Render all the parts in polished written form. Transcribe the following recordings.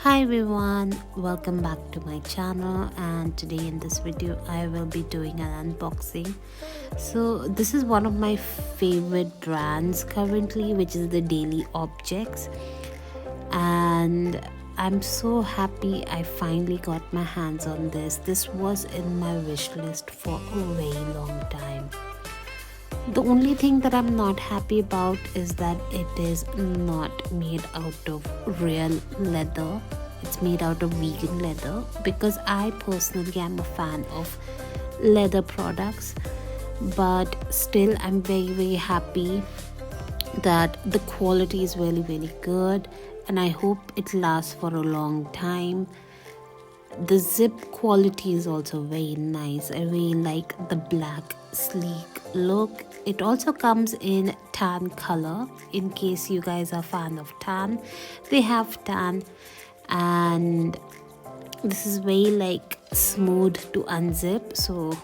Hi everyone, welcome back to my channel, and today in this video I will be doing an unboxing. So this is one of my favorite brands currently, which is the Daily Objects, and I'm so happy I finally got my hands on this. This was in my wish list for a very long time. The only thing that I'm not happy about is that it is not made out of real leather. It's made out of vegan leather, because I personally am a fan of leather products. But still, I'm very happy that the quality is really good, and I hope it lasts for a long time. The zip quality is also very nice. I really like the black sleek look. It also comes in tan color. In case you guys are fan of tan, they have tan, and this is very smooth to unzip, so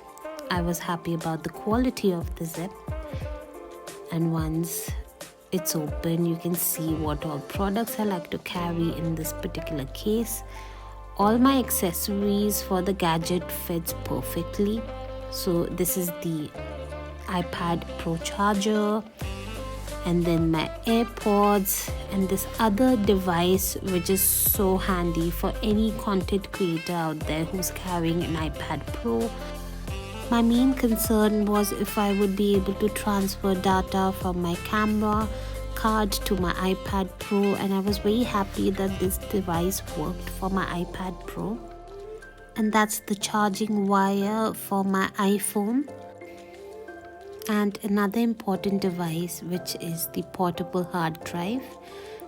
I was happy about the quality of the zip. And once it's open, you can see what all products I like to carry in this particular case. All my accessories for the gadget fits perfectly. So this is the iPad Pro charger, and then my AirPods, and this other device which is so handy for any content creator out there who's carrying an iPad Pro. My main concern was if I would be able to transfer data from my camera card to my iPad Pro, and I was very happy that this device worked for my iPad Pro. And that's the charging wire for my iPhone. And another important device, which is the portable hard drive.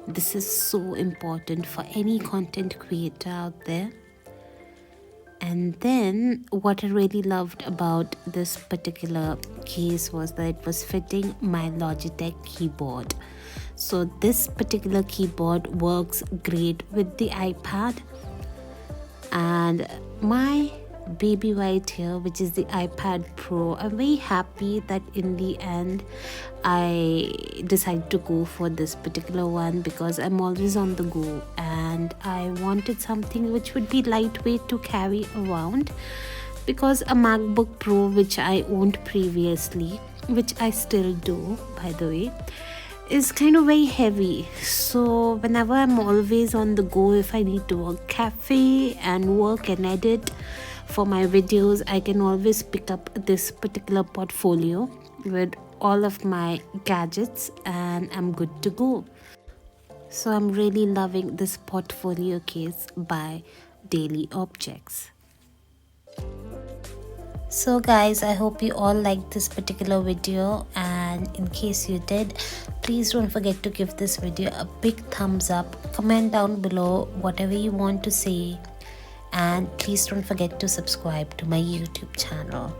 This is so important for any content creator out there. And then what I really loved about this particular case was that it was fitting my Logitech keyboard. So this particular keyboard works great with the iPad. And my baby right here, which is the iPad Pro, I'm very happy that in the end I decided to go for this particular one, because I'm always on the go and I wanted something which would be lightweight to carry around, because a MacBook Pro, which I owned previously, which I still do by the way, is kind of very heavy. So whenever I'm always on the go, if I need to work cafe and work and edit for my videos, I can always pick up this particular portfolio with all of my gadgets and I'm good to go. So I'm really loving this portfolio case by Daily Objects. So guys, I hope you all liked this particular video, and in case you did, please don't forget to give this video a big thumbs up, comment down below whatever you want to say, and please don't forget to subscribe to my YouTube channel.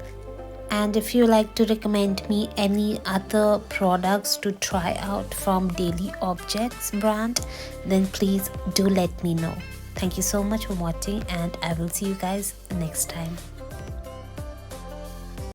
And if you like to recommend me any other products to try out from Daily Objects brand, then please do let me know. Thank you so much for watching, and I will see you guys next time.